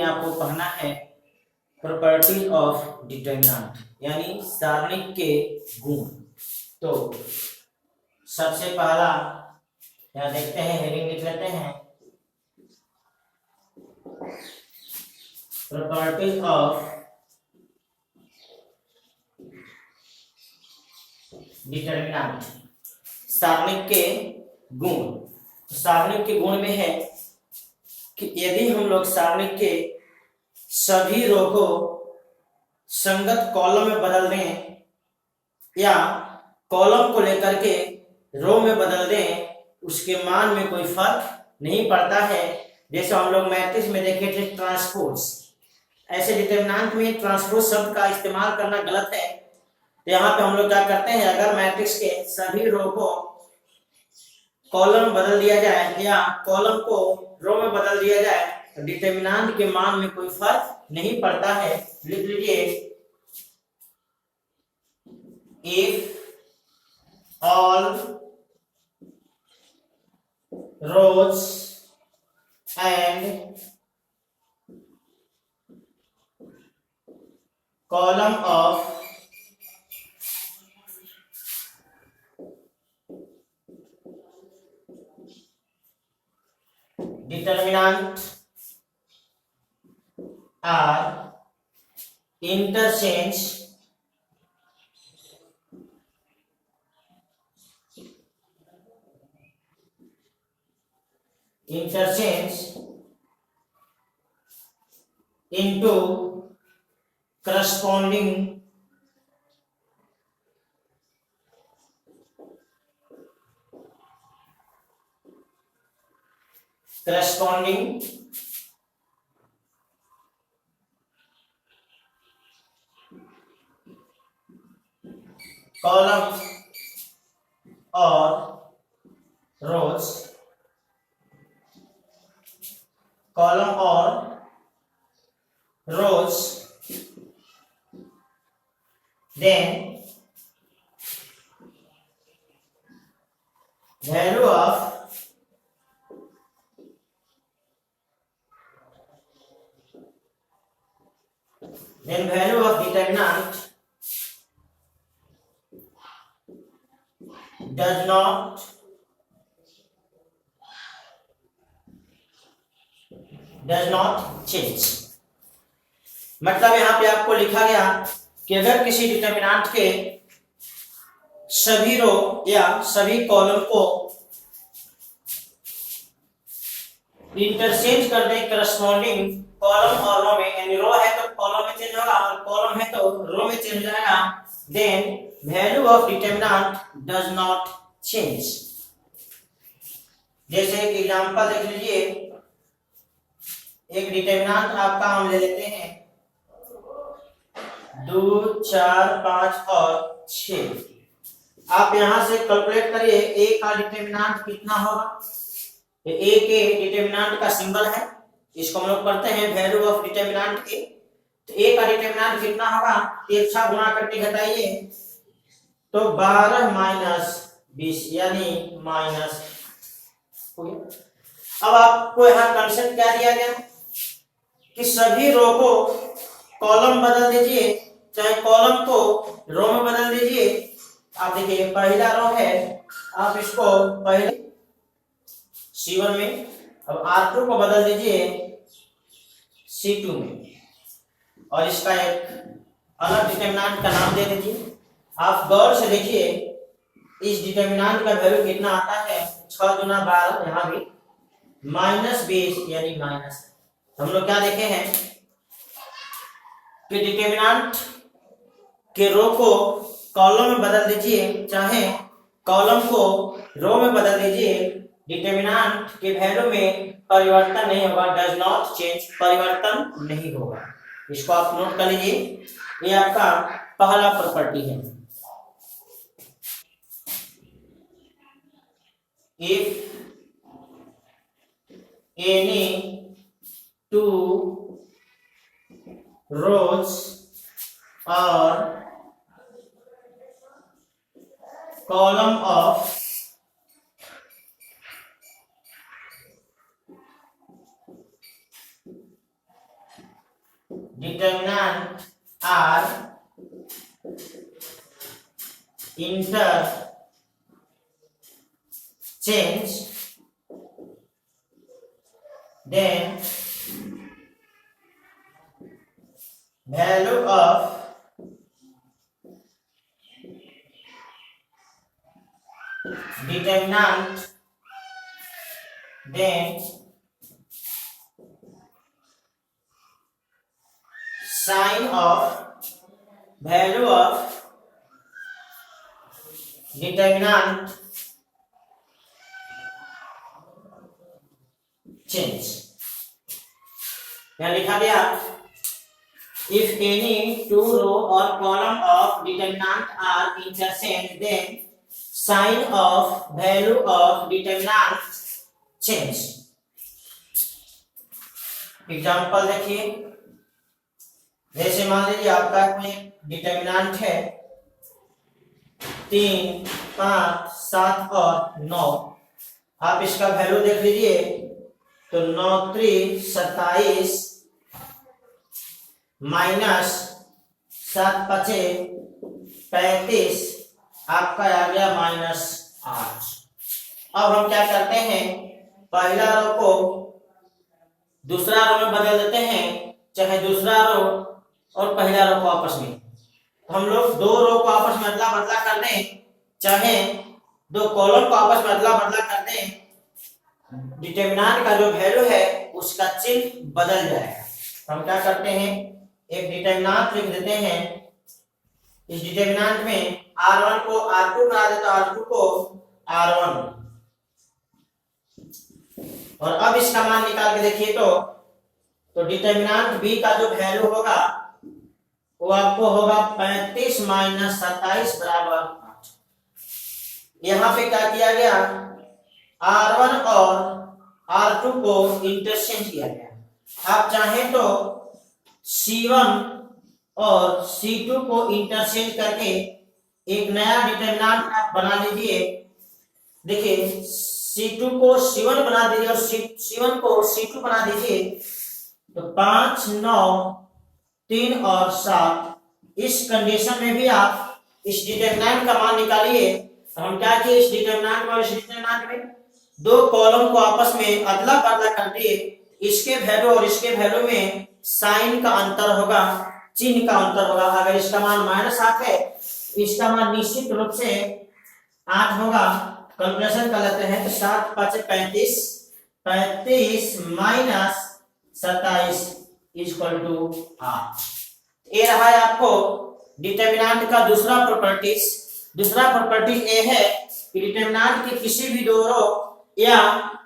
में आपको पढ़ना है प्रॉपर्टी ऑफ डिटरमिनेंट यानी सारणिक के गुण। तो सबसे पहला यहाँ देखते हैं, हेडिंग लिख लेते हैं, प्रॉपर्टी ऑफ डिटरमिनेंट, सारणिक के गुण। तो सारणिक के गुण में है कि यदि हम लोग सारणिक के सभी रो को संगत कॉलम में बदल दें या कॉलम को लेकर के रो में बदल दें, उसके मान में कोई फर्क नहीं पड़ता है। जैसे हम लोग मैट्रिक्स में देखे थे ट्रांसपोज, ऐसे डिटरमिनेंट में ट्रांसपोज शब्द का इस्तेमाल करना गलत है। तो यहाँ पे हम लोग क्या करते हैं, अगर मैट्रिक्स के सभी रो को कॉलम में बदल दिया जाए या कॉलम को रो में बदल दिया जाए तो डिटरमिनेंट के मान में कोई फर्क नहीं पड़ता है। लिख लीजिए, if all rows and column of determinant are interchange into corresponding columns or rows, column or rows, then value of determinant does not change। मतलब यहाँ पे आपको लिखा गया कि अगर किसी डिटरमिनेंट के सभी रो या सभी कॉलम को इंटरचेंज कर दें करस्पॉन्डिंग कॉलम और रो में, यानी रो है तो कॉलम में चेंज होगा और कॉलम है तो रो में चेंज हो जाएगा, then value of determinant does not change. जैसे एक एग्जांपल देख लीजिए, एक डिटरमिनेंट आपका हम ले लेते हैं 2, 4, 5 और 6। आप यहां से कैलकुलेट करिए ए का डिटरमिनेंट कितना होगा। ए के डिटरमिनेंट का सिंबल है, इसको हम लोग पढ़ते हैं वैल्यू ऑफ डिटरमिनेंट ए। तो ए का डिटरमिनेंट कितना होगा, 1 गुणा करके घटाइए तो 12 माइनस 20 यानी माइनस। अब आपको यहाँ कंसेप्ट क्या दिया गया कि सभी रो को कॉलम बदल दीजिए, चाहे कॉलम को रो में बदल दीजिए। आप देखिए पहला रो है, आप इसको पहले C1 में, अब R2 को बदल दीजिए C2 में और इसका एक अलग डिटरमिनेंट का नाम दे दीजिए। आप गौर से देखिए इस डिटरमिनेंट का वैल्यू कितना आता है, 6 गुना 12, यहाँ भी माइनस 20 यानी माइनस। हम लोग क्या देखे हैं कि डिटरमिनेंट के रो को कॉलम में बदल दीजिए, चाहे कॉलम को रो में बदल दीजिए, डिटरमिनेंट के वैल्यू में परिवर्तन नहीं होगा, डज नॉट चेंज, परिवर्तन नहीं होगा। इसको आप नोट कर लीजिए, ये आपका पहला प्रॉपर्टी है। If any two rows or column of determinant are interchange, then value of determinant, then sign of value of determinant change। यहाँ लिखा गया if any two row or column of determinant are interchanged then sign of value of determinant change। Example देखिए, जैसे मान लीजिए आपका कोई determinant है 3, 5, 7 और 9। आप इसका वैल्यू देख लीजिए तो 9 3 27 माइनस 7 5 35 आपका आ गया -8। अब हम क्या करते हैं, पहला रो को दूसरा रो में बदल देते हैं, चाहे दूसरा रो और पहला रो को आपस में, हम लोग दो रो को आपस में अदला बदला कर दें, चाहे दो कॉलम को आपस में अदला बदला कर दें, डिटरमिनेंट का जो वैल्यू है उसका चिन्ह बदल जाएगा। हम क्या करते हैं, एक डिटरमिनेंट लिख देते हैं, इस डिटरमिनेंट में R1 को R2 बना देते, R2 को R1, और अब इसका मान निकाल के देखिए तो डिटरमिनेंट B का जो वैल्यू होगा वो आपको होगा 35 माइनस 27 बराबर 8। यहाँ पे क्या किया गया, R1 और R2 को इंटरचेंज किया गया। आप चाहें तो C1 और C2 को इंटरचेंज करके एक नया डिटरमिनेंट आप बना लीजिए। देखिए C2 को C1 बना दीजिए और C1 को C2 बना दीजिए, तो 5 9 3 और 7, इस कंडीशन में भी आप इस डिटरमिनेंट का मान निकालिए। हम क्या किए, इस डिटरमिनेंट और इस डिटरमिनेंट में दो कॉलम को आपस में अदला बदला कर दिए, इसके वैल्यू और इसके वैल्यू में साइन का अंतर होगा, चिन्ह का अंतर होगा। अगर इसका मान -8 है, इसका मान निश्चित रूप से 8 होगा। कैलकुलेशन कर लेते हैं, तो 7 5 35 35 माइनस 27 इक्वल टू 8। ये रहा है आपको डिटरमिनेंट का दूसरा प्रॉपर्टीज। दूसरा प्रॉपर्टीज ये है कि डिटरमिनेंट के किसी भी दो रो या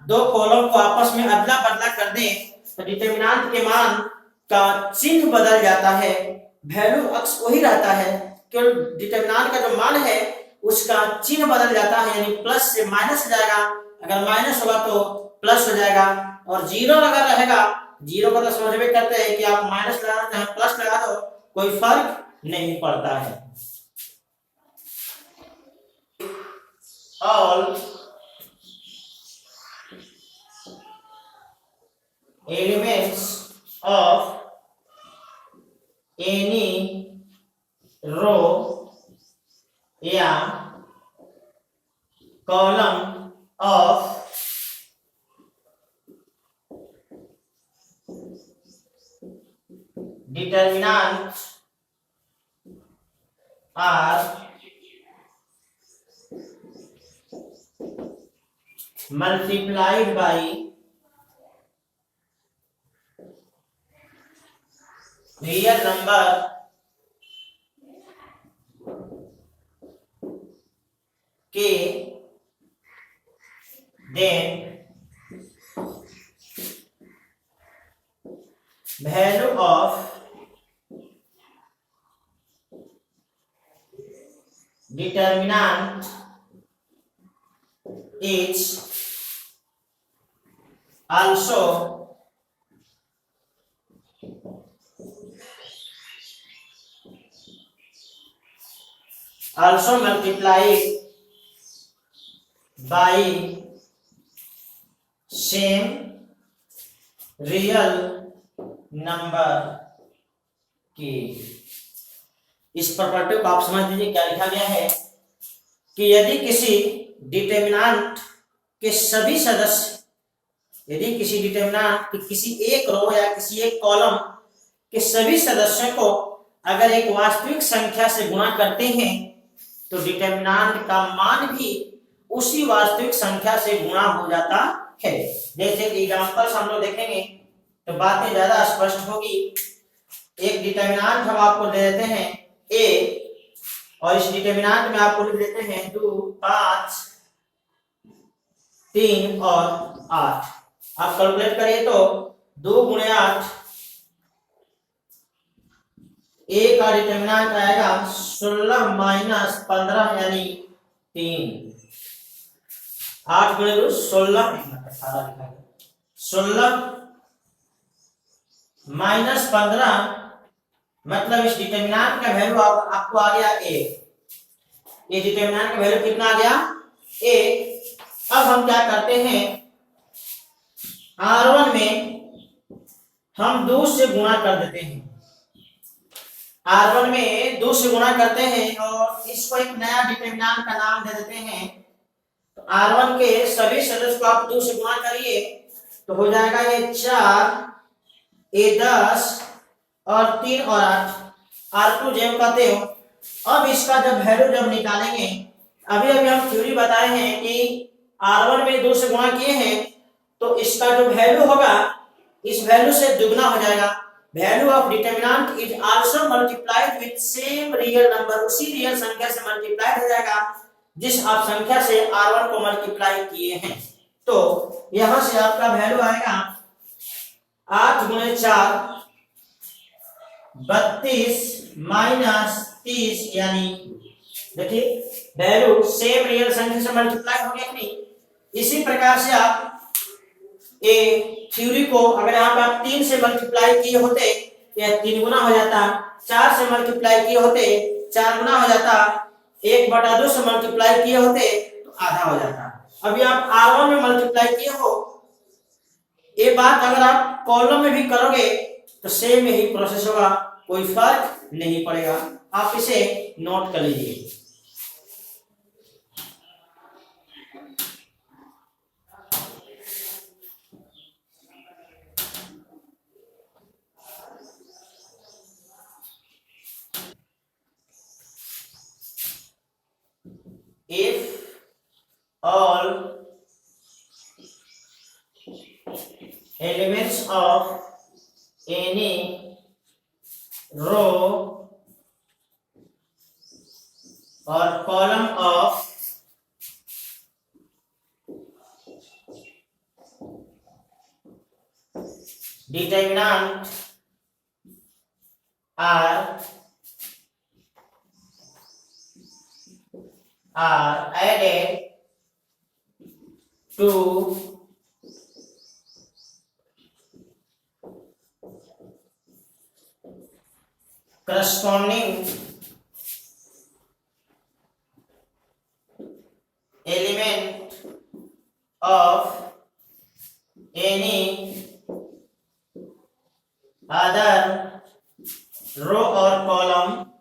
दो कॉलम को आपस में अदला बदला कर दें तो डिटरमिनेंट के मान का चिन्ह बदल जाता है, वैल्यू अक्स वही रहता है, केवल डिटरमिनेंट का जो मान है उसका चिन्ह बदल जाता है, यानी प्लस से माइनस हो जाएगा, अगर माइनस होगा तो प्लस हो जाएगा, और जीरो अगर रहेगा, जीरो का तो समझ में करते हैं कि आप माइनस लगा दो चाहे प्लस लगा दो कोई फर्क नहीं पड़ता है। All elements of any row या column of determinant are multiplied by real number k, then value of determinant is also multiplied by same real number कि इस प्रॉपर्टी को आप समझ लीजिए क्या लिखा गया है कि यदि किसी डिटर्मिनेंट के सभी सदस्य, यदि किसी डिटर्मिनेंट के किसी एक रो या किसी एक कॉलम के सभी सदस्यों को अगर एक वास्तविक संख्या से गुणा करते हैं तो डिटर्मिनेंट का मान भी उसी वास्तविक संख्या से गुणा हो जाता है। जैसे एग्जांपल्स हम लोग देखेंगे तो बातें ज्यादा स्पष्ट होगी। एक डिटर्मिनेंट हम आपको दे देते हैं a और इस डिटर्मिनेंट में आपको लिख देते हैं 2, 5, 3 और 8। आप कैलकुलेट करिए तो 2 गुणे 8, a का डिटर्मिनेंट आएगा 16 माइनस 15 यानी 3। 8 गुणे 2 16, 16 माइनस 15 मतलब इस डिटर्मिनेंट का वैल्यू आपको आ गया a। ये डिटर्मिनेंट का वैल्यू कितना आ गया a। अब हम क्या करते हैं, r1 में हम 2 से गुणा कर देते हैं। r1 में 2 से गुणा करते हैं और इसको एक नया डिटर्मिनेंट का नाम दे देते हैं। तो r1 के सभी सदस्य को आप 2 से गुणा करिए तो हो जाएगा ये 4, ये 10 और 3 और 8, r2 जेब का तेव। अब इसका जब वैल्यू जब निकालेंगे, अभी अभी हम थ्योरी बताए हैं कि r1 में 2 से गुणा किए हैं तो इसका जो वैल्यू होगा इस वैल्यू से दुगना हो जाएगा। Value of determinant is also multiplied with same real number, उसी रियल संख्या से मल्टीप्लाई हो जाएगा जिस आप संख्या से r1 को मल्टीप्लाई किए हैं। तो यहां से आपका वैल्यू आएगा 8 गुणे 4 32 माइनस 30 यानी देखिए वैल्यू सेम रियल संख्या से मल्टीप्लाई हो गया कि नहीं। इसी प्रकार से आप ए थ्योरी को अगर यहाँ पे आप 3 से मल्टीप्लाई किए होते या 3 गुना हो जाता, 4 से मल्टीप्लाई किए होते 4 गुना हो जाता, 1/2 से मल्टीप्लाई किए होते तो आधा हो जाता। अभी आप r1 में मल्टीप्लाई किए हो, ये बात अगर आप कॉलम में भी करोगे तो सेम यही प्रोसेस होगा, कोई फर्क नहीं पड़ेगा। आप इसे नोट कर लीजिए। If all elements of any row or column of determinant are added to corresponding element of any other row or column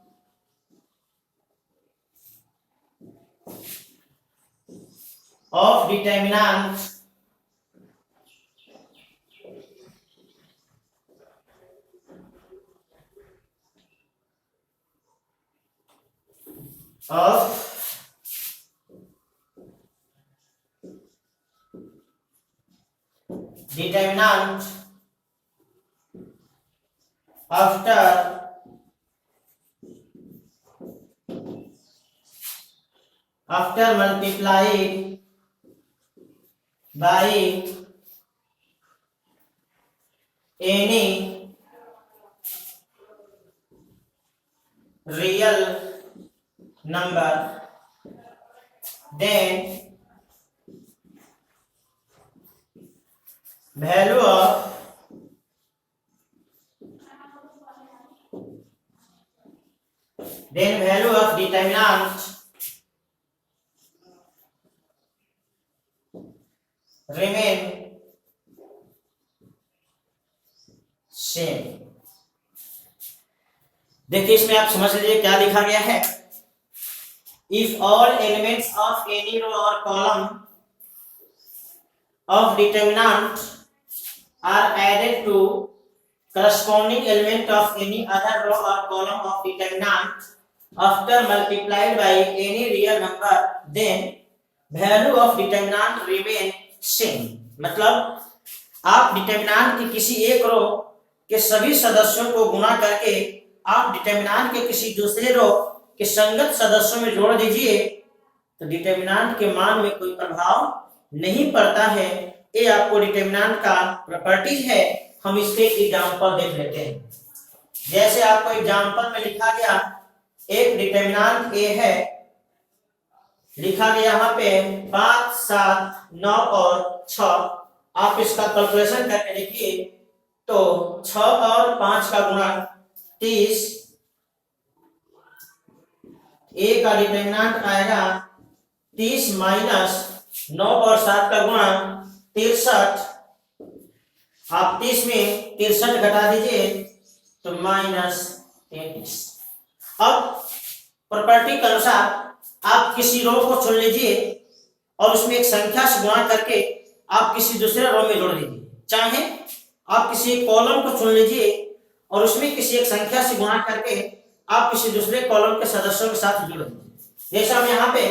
of determinant of determinant after multiplied by any real number, then value of determinant remain same। देखिए इसमें आप समझ लीजिए क्या लिखा गया है। If all elements of any row और column of determinant are added to corresponding element of any other row or column of determinant after multiplied by any real number, then value of determinant remain same। मतलब आप determinant की किसी एक रो के सभी सदस्यों को गुणा करके आप डिटर्मिनेंट के किसी दूसरे रो के संगत सदस्यों में जोड़ दीजिए तो डिटर्मिनेंट के मान में कोई प्रभाव नहीं पड़ता है। ये आपको डिटर्मिनेंट का प्रॉपर्टी है। हम इसके एग्जांपल देख लेते हैं। जैसे आपको एग्जांपल में लिखा गया एक डिटर्मिनेंट ए है, लिखा गया यहाँ पे 5, 7, 9 और 6। आप इसका कैलकुलेशन करके देखिए तो 6 और 5 का गुणा 30, ए का डिटर्मिनेंट आएगा 30 माइनस 9 और 7 का गुणा 63। आप 30 में 63 घटा दीजिए तो -33। अब प्रॉपर्टी के अनुसार आप किसी रो को चुन लीजिए और उसमें एक संख्या से गुणा करके आप किसी दूसरे रो में जोड़ दीजिए। चाहे आप किसी एक कॉलम को चुन लीजिए और उसमें किसी एक संख्या से गुणा करके आप किसी दूसरे कॉलम के सदस्यों के साथ जोड़ दीजिए। जैसे हम यहाँ पे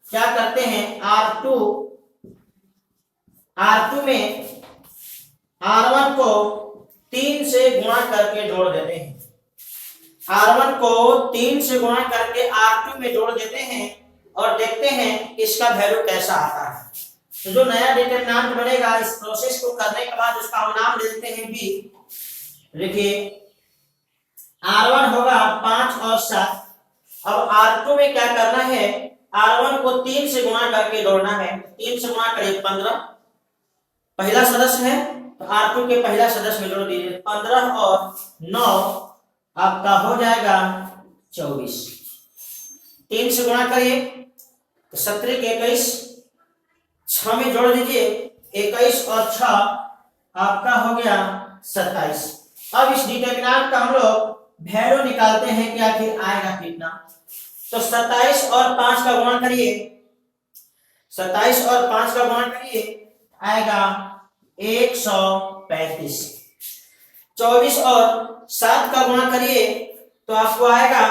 क्या करते हैं, R2 में R1 को 3 से गुणा करके जोड़ देते हैं। R1 को 3 से गुणा करके R2 में जोड़ देते हैं और देखते हैं इसका वैल्यू कैसा आता है। तो जो नया डिटरमिनेंट बनेगा इस प्रोसेस को करने के बाद उसका हम नाम दे देते हैं बी। देखिए R1 होगा 5 और 7। अब R2 में क्या करना है, R1 को 3 से गुणा करके जोड़ना है। 3 से गुणा करिए 15, पहला सदस्य है तो R2 के पहला सदस्य में जोड़ दीजिए। 15 और 9 आपका हो जाएगा 24। 3 से गुणा करिए तो 17 के 21, 6 में जोड़ दीजिए 21 और 6 आपका हो गया 27। अब इस डिटरमिनेंट का हम लोग वैल्यू निकालते हैं कि आखिर आएगा कितना। तो 27 और 5 का गुणा करिए, 27 और 5 का गुणा करिए आएगा 135। 24 और 7 का गुणा करिए तो आपको आएगा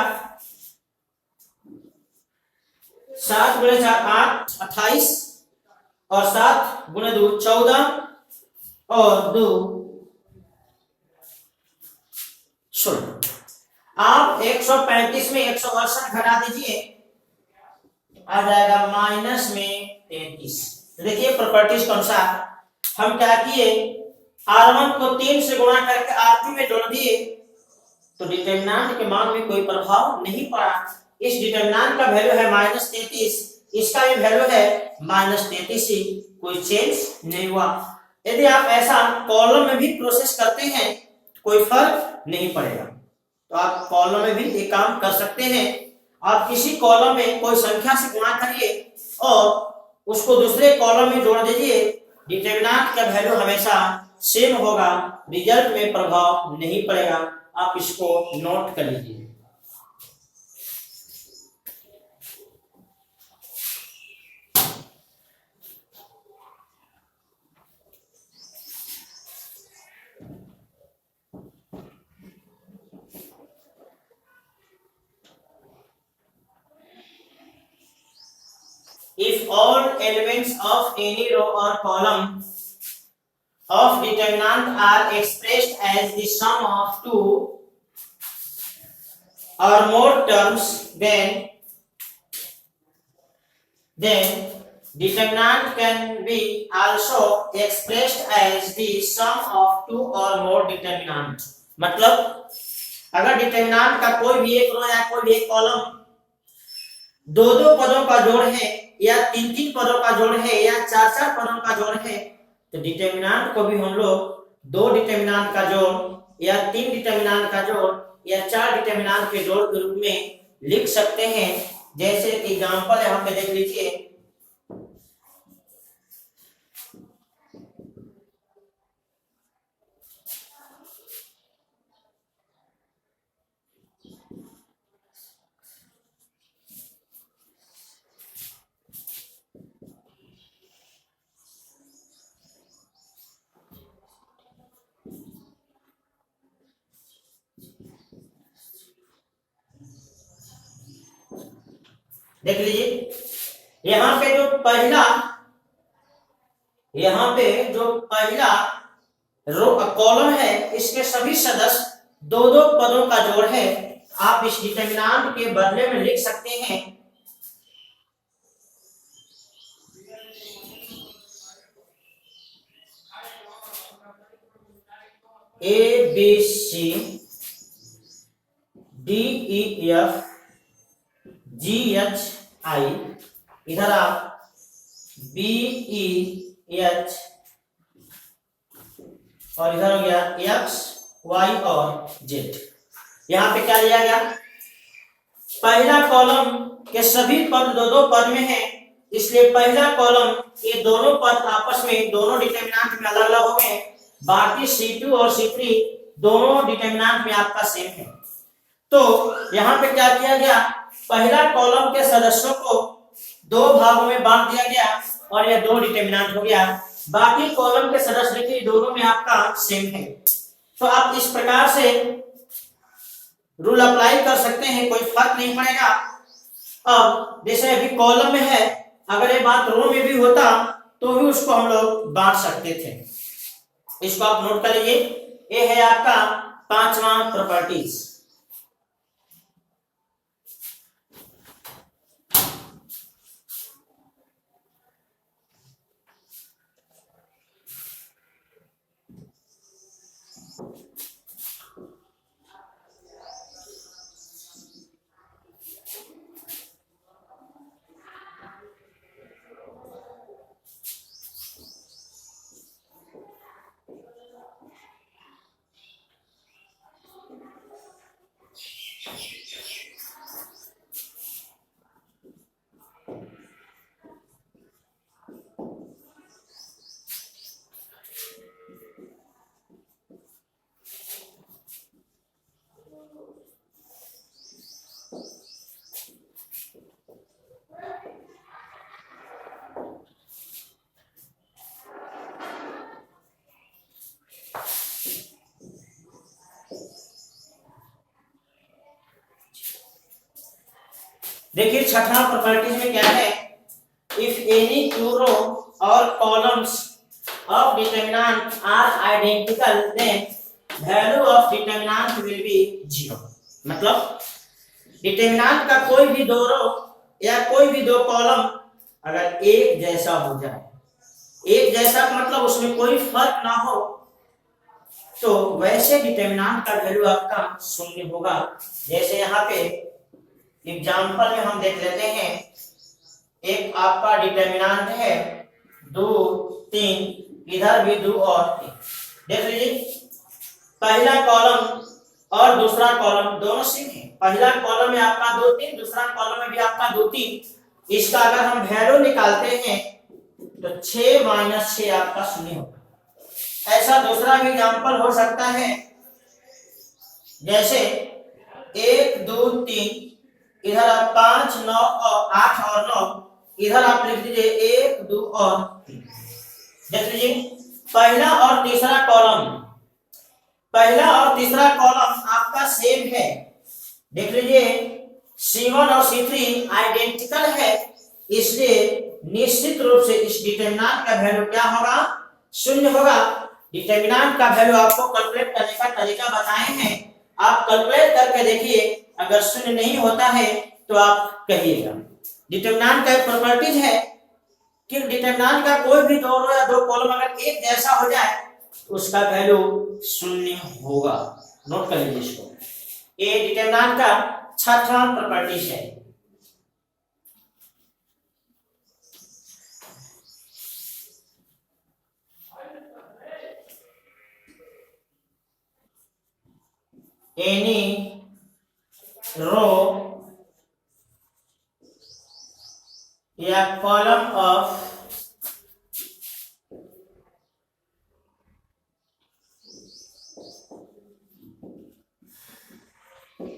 7 गुणे 4 8 28 और 7 गुणे 2 14 और 2 16। आप 135 में 168 घटा दीजिए आ जाएगा माइनस में 33। देखिए प्रॉपर्टीज के अनुसार हम क्या किए, R1 को 3 से गुणा करके R2 में जोड़ दिए तो डिटरमिनेंट के मान में कोई प्रभाव नहीं पड़ा। इस डिटरमिनेंट का वैल्यू है -33, इसका भी वैल्यू है -33 ही, कोई चेंज नहीं हुआ। यदि आप ऐसा कॉलम में भी प्रोसेस करते हैं कोई फर्क नहीं पड़ेगा। तो आप कॉलम में भी ये काम कर सकते हैं। आप किसी कॉलम में कोई संख्या से गुणा करिए और उसको दूसरे कॉलम में जोड़ दीजिए, डिटरमिनेंट का वैल्यू हमेशा सेम होगा, रिजल्ट में प्रभाव नहीं पड़ेगा। आप इसको नोट कर लीजिए। If all elements of any row or column of determinant are expressed as the sum of two or more terms, then determinant can be also expressed as the sum of two or more determinant। मतलब अगर determinant का कोई भी एक रो या कोई भी एक कॉलम दो पदों का जोड़ है या तीन पदों का जोड़ है या चार पदों का जोड़ है तो डिटरमिनेंट को भी हम लोग दो डिटरमिनेंट का जोड़ या तीन डिटरमिनेंट का जोड़ या चार डिटरमिनेंट के जोड़ के रूप में लिख सकते हैं। जैसे एग्जांपल यहाँ पे देख लीजिए, देख लीजिए यहाँ पे जो पहला रो कॉलम है इसके सभी सदस्य दो दो पदों का जोड़ है। आप इस डिटरमिनेंट के बदले में लिख सकते हैं A B C D E F G H I, इधर आप बी ई एच और इधर हो गया एक्स वाई और जेड। यहां पे क्या लिया गया, पहला कॉलम के सभी पद दो दो पद में है, इसलिए पहला कॉलम ये दोनों पद आपस में दोनों डिटरमिनेंट में अलग अलग हो गए। बाकी C2 और C3 दोनों डिटरमिनेंट में आपका सेम है। तो यहाँ पे क्या किया गया, पहला कॉलम के सदस्यों को दो भागों में बांट दिया गया और यह दो डिटरमिनेंट हो गया। बाकी कॉलम के सदस्य देखिए दोनों में आपका सेम है। तो आप इस प्रकार से रूल अप्लाई कर सकते हैं, कोई फर्क नहीं पड़ेगा। अब जैसे अभी कॉलम में है, अगर ये बात रो में भी होता तो भी उसको हम लोग बांट सकते थे। इसको आप नोट कर लीजिए, ये है आपका पांचवा प्रॉपर्टीज। देखिए छठा प्रॉपर्टीज में क्या है, इफ एनी टू रो और columns of determinant are identical then value of determinant will be 0। मतलब डिटरमिनेंट का कोई भी दो रो या कोई भी दो कॉलम अगर एक जैसा हो जाए, एक जैसा मतलब उसमें कोई फर्क ना हो, तो वैसे डिटरमिनेंट का वैल्यू आपका 0 होगा। जैसे यहाँ पे एग्जाम्पल में हम देख लेते हैं, एक आपका डिटरमिनेंट है 2 3, इधर भी 2 और 3। देख लीजिए पहला कॉलम और दूसरा कॉलम दोनों सेम है। पहला कॉलम में आपका 2 3, दूसरा कॉलम में भी आपका 2 3। इसका अगर हम वैल्यू निकालते हैं तो 6 - 6 आपका 0 होगा। ऐसा दूसरा भी एग्जाम्पल हो सकता है, जैसे 1 2 3, इधर आप 5 9 और 8 और 9, इधर आप लिख दीजिए 1 2 और 3। देख लीजिए पहला और तीसरा कॉलम आपका सेम है। देख लीजिए C1 और C3 आइडेंटिकल है, इसलिए निश्चित रूप से इस डिटरमिनेंट का वैल्यू क्या होगा, 0 होगा। डिटरमिनेंट का वैल्यू आपको कैलकुलेट करने का तरीका बताए हैं, आप कैलकुलेट करके देखिए, अगर 0 नहीं होता है तो आप कहिएगा। डिटरमिनेंट का एक प्रॉपर्टीज है कि डिटरमिनेंट का कोई भी दो रो या दो कॉलम अगर एक जैसा हो जाए तो उसका वैल्यू 0 होगा। नोट कर लीजिए इसको, ये डिटरमिनेंट का छठा प्रॉपर्टीज है। एनी रो या column of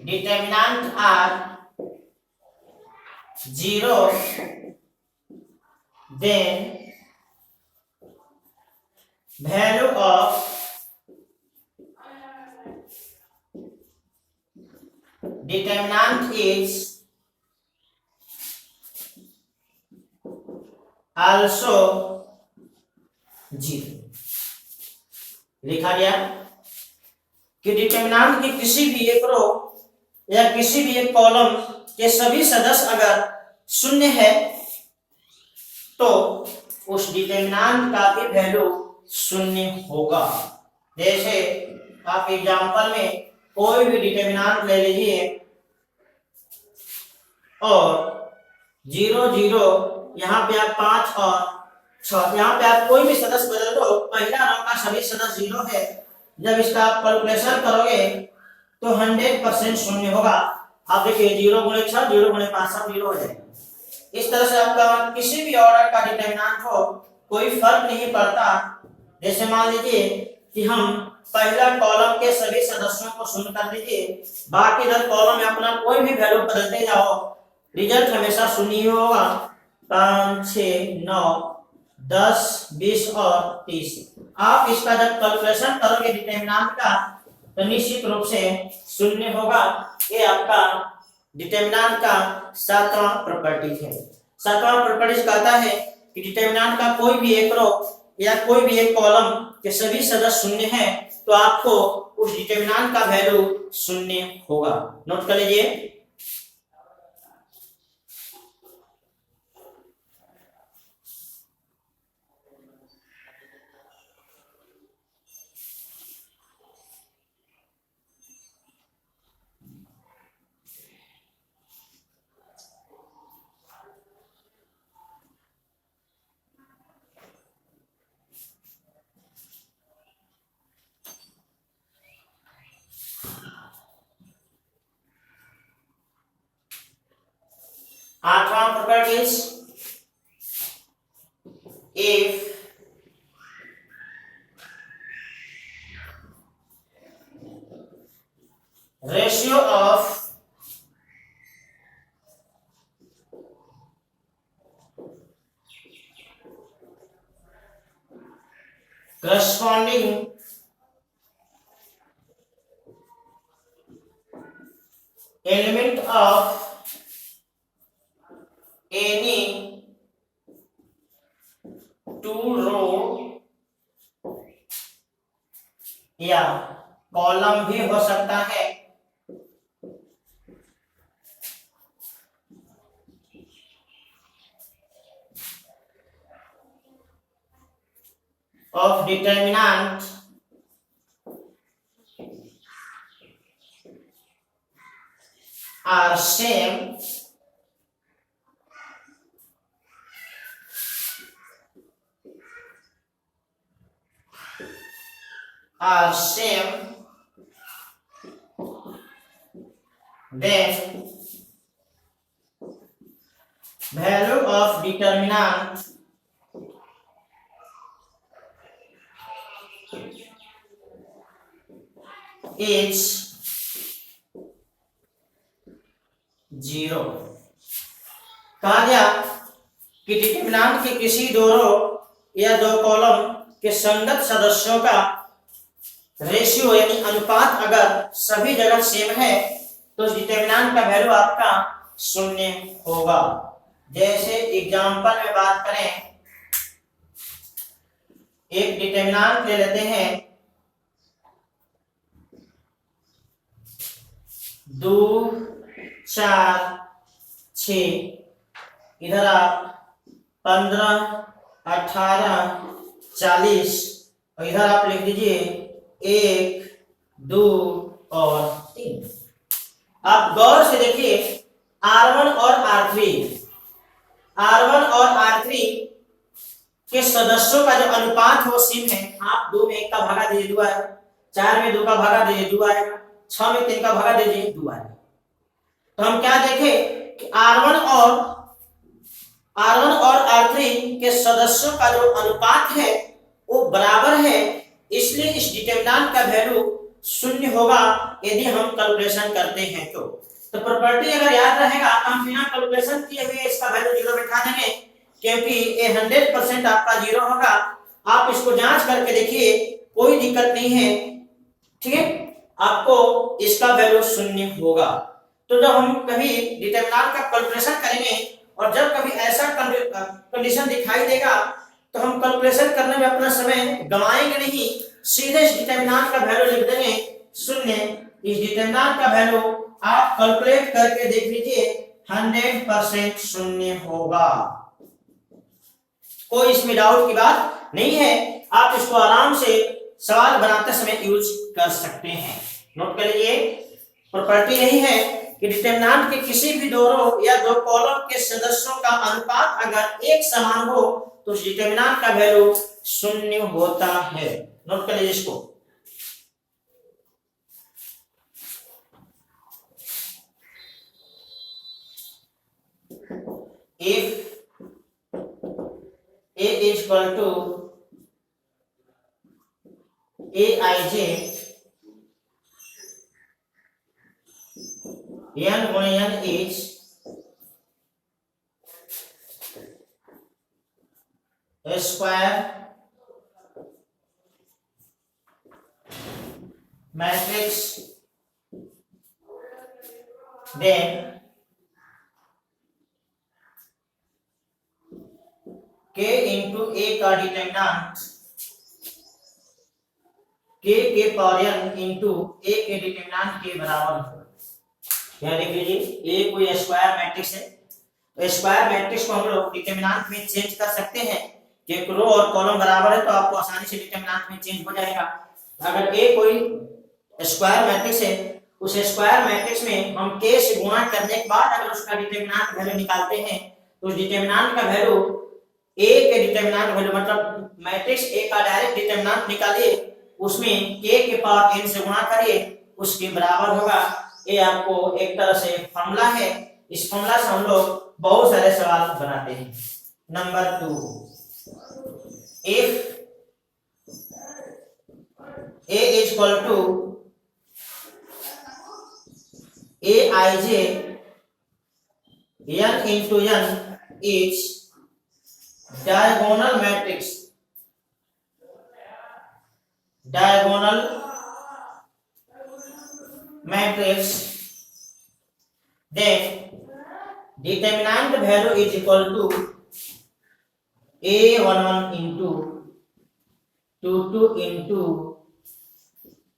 determinant are 0 then value of determinant is also zero. लिखा गया कि डिटरमिनेंट के किसी भी एक रो या किसी भी एक कॉलम के सभी सदस्य अगर शून्य है तो उस डिटरमिनेंट का भी वैल्यू शून्य होगा। जैसे आप एग्जांपल में कोई भी डिटरमिनेंट ले लीजिए और 0 0 यहाँ पे आप 5 और 6, यहाँ पे आप कोई भी सदस्य बदल दो, पहला रो का सभी सदस्य 0 है। जब इसका आप कैलकुलेशन करोगे तो 100% शून्य होगा। आप देखिए 0 गुणे 6 0 गुणे 5 सब 0 हो जाएगा। इस तरह से आपका किसी भी ऑर्डर का डिटरमिनेंट हो कोई फर्क नहीं पड़ता। जैसे मान लीजिए कि हम पहला कॉलम के सभी सदस्यों को शून्य कर दीजिए, बाकी 10 कॉलम में अपना कोई भी वैल्यू बदलते जाओ, रिजल्ट हमेशा शून्य ही होगा। 5 6 9 10 20 और 30। आप इसका जब कैलकुलेशन करोगे डिटरमिनेंट का तो निश्चित रूप से शून्य होगा। ये आपका डिटरमिनेंट का 7वां प्रॉपर्टी है। 7वां प्रॉपर्टी कहता है कि डिटरमिनेंट का कोई भी एक रो या कोई भी एक कॉलम के सभी सदस्य शून्य है तो आपको उस डिटरमिनेंट का वैल्यू शून्य होगा। नोट कर लीजिए। आठवां property is if ratio of corresponding element of any two row या कॉलम भी हो सकता है of determinant are same then value of determinant is 0। कहा गया कि डिटरमिनेंट के किसी दो रो या दो कॉलम के संगत सदस्यों का रेशियो यानी अनुपात अगर सभी जगह सेम है तो डिटरमिनेंट का वैल्यू आपका शून्य होगा। जैसे एग्जांपल में बात करें, एक डिटरमिनेंट ले लेते हैं 2 4 6, इधर आप 15 18 40 और इधर आप लिख दीजिए 1 2 और 3। आप गौर से देखिए R1 और R3 के सदस्यों का जो अनुपात हो सेम है। आप 2 में 1 का भागा दीजिए 2 आएगा, 4 में 2 का भागा दीजिए 2 आएगा, 6 में 3 का भागा दीजिए 2 आएगा। तो हम क्या देखें कि R1 और R3 के सदस्यों का जो अनुपात है वो बराबर है, इसलिए इस डिटरमिनेंट का वैल्यू शून्य होगा यदि हम कैलकुलेशन करते हैं तो प्रॉपर्टी अगर याद रहेगा तो हम बिना कैलकुलेशन किए हुए इसका वैल्यू 0 बैठा देंगे, क्योंकि ये 100% आपका 0 होगा। आप इसको जांच करके देखिए, कोई दिक्कत नहीं है, ठीक है, आपको इसका वैल्यू शून्य होगा। तो जब हम कभी डिटरमिनेंट का कैलकुलेशन करेंगे और जब कभी ऐसा कंडीशन दिखाई देगा तो हम कैलकुलेशन करने में अपना समय गंवाएंगे नहीं, सीधे इस डिटरमिनेंट का वैल्यू लिख देंगे 0। इस डिटरमिनेंट का वैल्यू आप कैलकुलेट करके देख लीजिए 100% शून्य होगा, कोई इसमें डाउट की बात नहीं है। आप इसको आराम से सवाल बनाते समय यूज कर सकते हैं। नोट कर लीजिए, प्रॉपर्टी यही है कि डिटरमिनेंट के किसी भी दो रो या दो कॉलम के सदस्यों का अनुपात अगर एक समान हो तो उस डिटरमिनेंट का वैल्यू 0 होता है। नोट कर लीजिए इसको। If A is equal to Aij n गुणे n is a square matrix, then k into a का डिटरमिनेंट k के पावर n इंटू a के डिटरमिनेंट के बराबर होगा। यह देख लीजिए, a कोई स्क्वायर मैट्रिक्स है, तो स्क्वायर मैट्रिक्स को हम लोग डिटरमिनेंट में चेंज कर सकते हैं कि एक रो और कॉलम बराबर है तो आपको आसानी से डिटरमिनेंट में चेंज हो जाएगा। अगर a कोई स्क्वायर मैट्रिक्स है, उस स्क्वायर मैट्रिक्स में हम k से गुणा करने के बाद अगर उसका डिटरमिनेंट वैल्यू निकालते हैं तो उस डिटरमिनेंट का वैल्यू a के डिटरमिनेंट वैल्यू मतलब मैट्रिक्स a का डायरेक्ट डिटरमिनेंट निकालिए, उसमें k के पावर n से गुणा करिए, उसके बराबर होगा। ये आपको एक तरह से फॉर्मूला है, इस फॉर्मूला से हम लोग बहुत सारे सवाल बनाते हैं। Number 2, if a is equal to aij n into n is diagonal matrix, then determinant value is equal to a11 into 22 into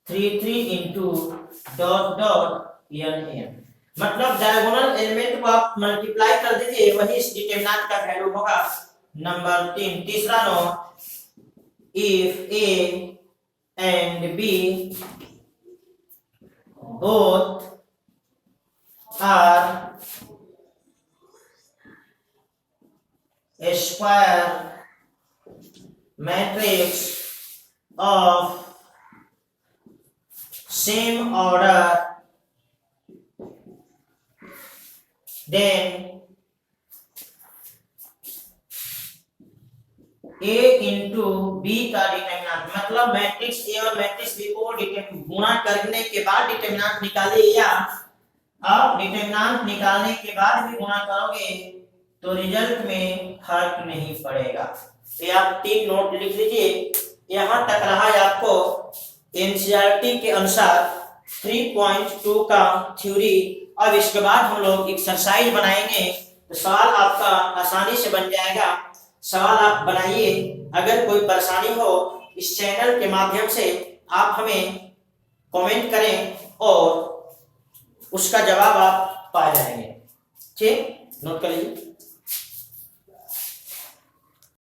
33 into dot dot n। मतलब डायगोनल एलिमेंट को आप मल्टीप्लाई कर दीजिए, वही इस डिटरमिनेंट का वैल्यू होगा। Number 3, तीसरा note, if a and b both are a square matrix of same order, then a into b का डिटरमिनेंट मतलब मैट्रिक्स a और मैट्रिक्स b को गुणा करने के बाद डिटरमिनेंट निकालिए, या आप डिटरमिनेंट निकालने के बाद भी गुणा करोगे तो रिजल्ट में फर्क नहीं पड़ेगा। तो आप 3 नोट लिख लीजिए। यहां तक रहा है आपको एनसीईआरटी के अनुसार 3.2 का थ्योरी। अब इसके बाद हम लोग एक्सरसाइज बनाएंगे, तो सवाल आपका आसानी से बन जाएगा। सवाल आप बनाइए, अगर कोई परेशानी हो इस चैनल के माध्यम से आप हमें कमेंट करें और उसका जवाब आप पा जाएंगे। ठीक, नोट कर लीजिए।